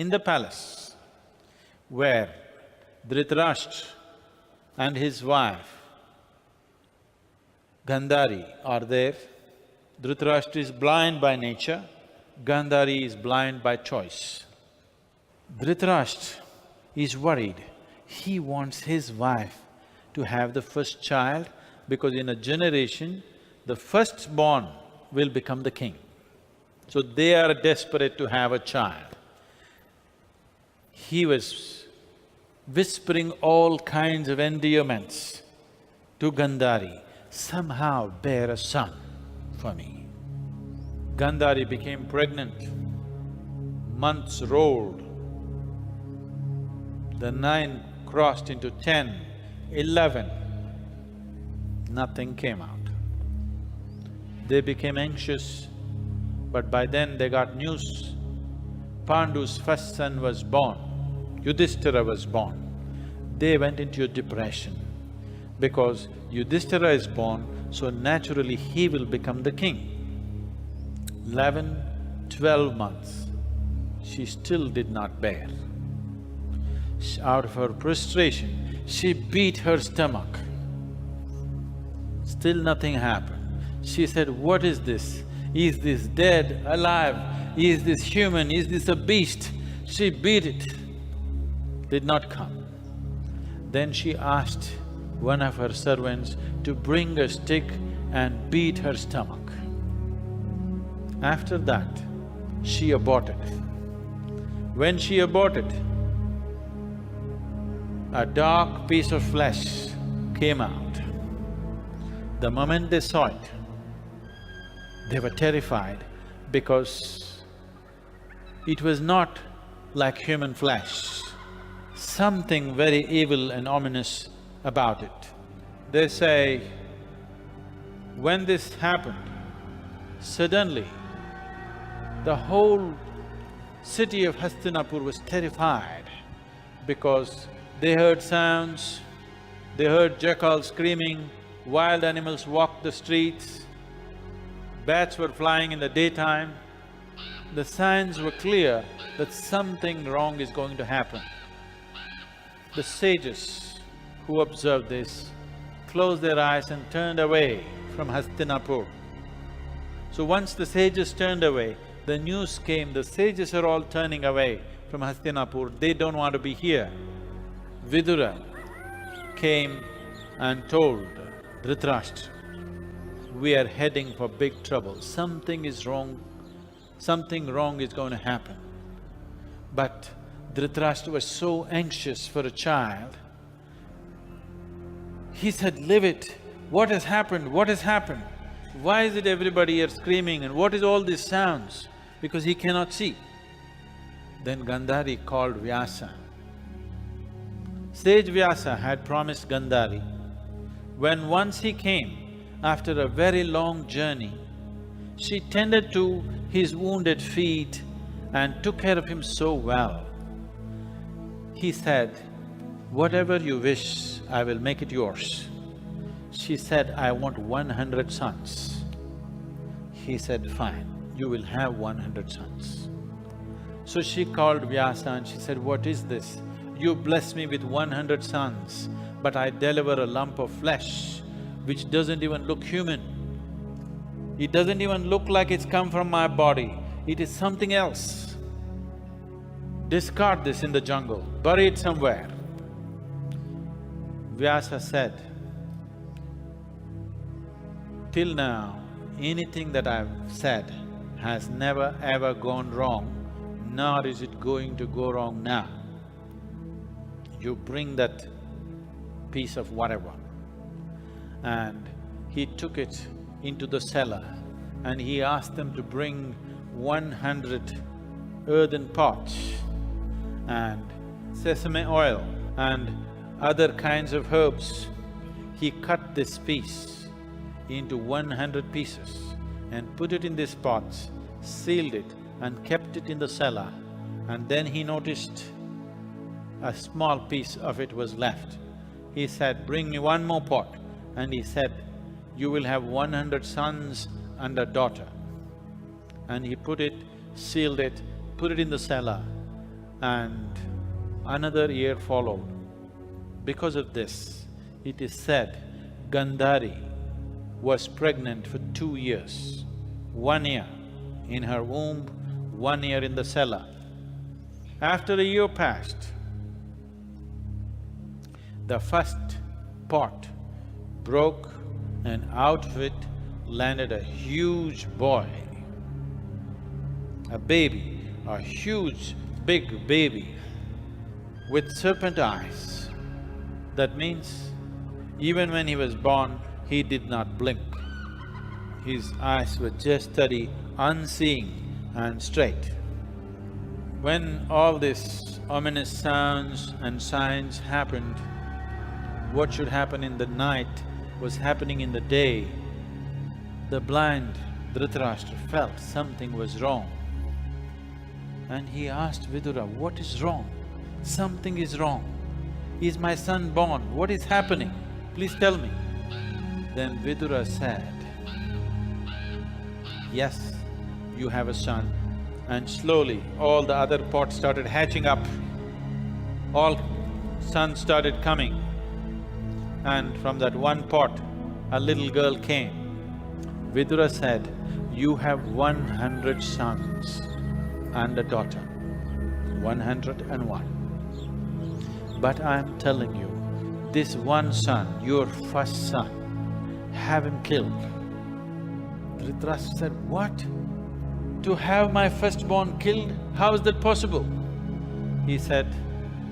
in the palace where Dhritarashtra and his wife Gandhari are there. Dhritarashtra is blind by nature, Gandhari is blind by choice. Dhritarashtra is worried. He wants his wife to have the first child because in a generation, the firstborn will become the king. So they are desperate to have a child. He was whispering all kinds of endearments to Gandhari, somehow bear a son for me. Gandhari became pregnant. Months rolled. The 9 crossed into 10, 11. Nothing came out. They became anxious, but by then they got news. Pandu's first son was born, Yudhishthira was born. They went into a depression because Yudhishthira is born, so naturally he will become the king. 11, 12 months, she still did not bear. Out of her frustration, she beat her stomach. Still nothing happened. She said, "What is this? Is this dead, alive? Is this human? Is this a beast?" She beat it, did not come. Then she asked one of her servants to bring a stick and beat her stomach. After that, she aborted. When she aborted, a dark piece of flesh came out. The moment they saw it, they were terrified because it was not like human flesh, something very evil and ominous about it. They say, when this happened, suddenly the whole city of Hastinapur was terrified because they heard sounds, they heard jackals screaming, wild animals walked the streets, bats were flying in the daytime. The signs were clear that something wrong is going to happen. The sages who observed this closed their eyes and turned away from Hastinapur. So once the sages turned away, the news came, the sages are all turning away from Hastinapur, they don't want to be here. Vidura came and told Dhritarashtra, "We are heading for big trouble, something is wrong, something wrong is going to happen." But Dhritarashtra was so anxious for a child, he said, "Leave it, what has happened, what has happened? Why is it everybody here screaming and what is all these sounds?" Because he cannot see. Then Gandhari called Vyasa. Sage Vyasa had promised Gandhari, when once he came after a very long journey, she tended to his wounded feet and took care of him so well. He said, "Whatever you wish, I will make it yours." She said, "I want 100 sons." He said, "Fine, you will have 100 sons." So she called Vyasa and she said, "What is this? You bless me with 100 sons, but I deliver a lump of flesh which doesn't even look human. It doesn't even look like it's come from my body, it is something else. Discard this in the jungle, bury it somewhere." Vyasa said, "Till now, anything that I've said has never ever gone wrong, nor is it going to go wrong now. You bring that piece of whatever." And he took it into the cellar and he asked them to bring 100 earthen pots and sesame oil and other kinds of herbs. He cut this piece into 100 pieces and put it in these pots, sealed it and kept it in the cellar. And then he noticed a small piece of it was left. He said, "Bring me one more pot." And he said, "You will have 100 sons and a daughter." And he put it, sealed it, put it in the cellar. and another year followed. Because of this, it is said Gandhari was pregnant for 2 years, 1 year in her womb, 1 year in the cellar. After a year passed, the first pot broke and out of it landed a huge boy, a baby, a huge big baby with serpent eyes. That means even when he was born, he did not blink. His eyes were just steady, unseeing and straight. When all these ominous sounds and signs happened, what should happen in the night was happening in the day. The blind Dhritarashtra felt something was wrong. And he asked Vidura, "What is wrong? Something is wrong. Is my son born? What is happening? Please tell me." Then Vidura said, "Yes, you have a son." And slowly all the other pots started hatching up. All sons started coming. And from that one pot, a little girl came. Vidura said, "You have 100 sons and a daughter, 101. But I am telling you, this one son, your first son, have him killed." Dhritarashtra said, "What? To have my firstborn killed? How is that possible?" He said,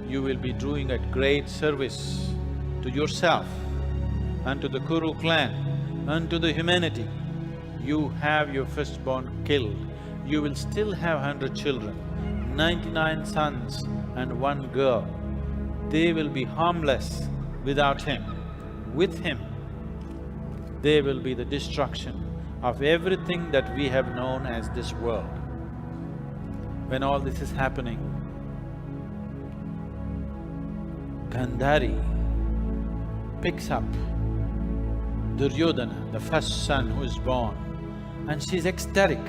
"You will be doing a great service to yourself and to the Kuru clan and to the humanity. You have your firstborn killed, you will still have 100 children, 99 sons and 1 girl. They will be harmless without him. With him, they will be the destruction of everything that we have known as this world." When all this is happening, Gandhari picks up Duryodhana, the first son who is born, and she's ecstatic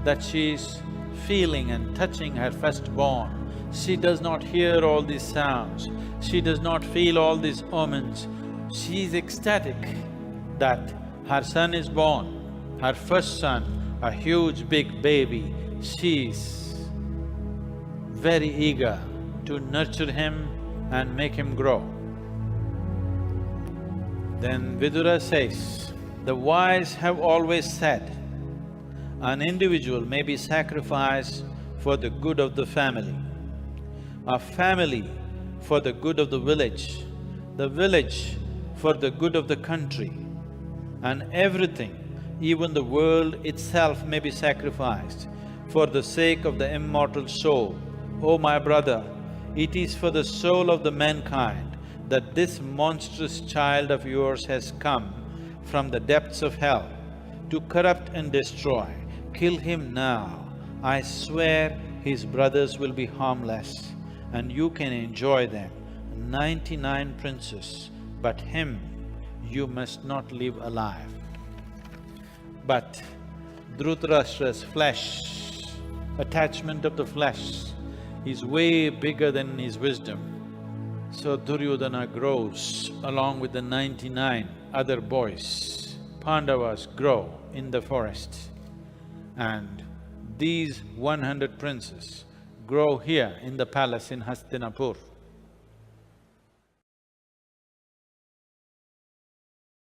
that she's feeling and touching her firstborn. She does not hear all these sounds, she does not feel all these omens. She is ecstatic that her son is born, her first son, a huge big baby. She's very eager to nurture him and make him grow. Then Vidura says, "The wise have always said, an individual may be sacrificed for the good of the family, a family for the good of the village for the good of the country, and everything, even the world itself may be sacrificed for the sake of the immortal soul. O my brother, it is for the soul of the mankind that this monstrous child of yours has come from the depths of hell to corrupt and destroy. Kill him now. I swear his brothers will be harmless and you can enjoy them, 99 princes, but him you must not leave alive." But Dhritarashtra's flesh, attachment of the flesh, is way bigger than his wisdom. So Duryodhana grows along with the 99 other boys. Pandavas grow in the forest, and these 100 princes grow here in the palace in Hastinapur.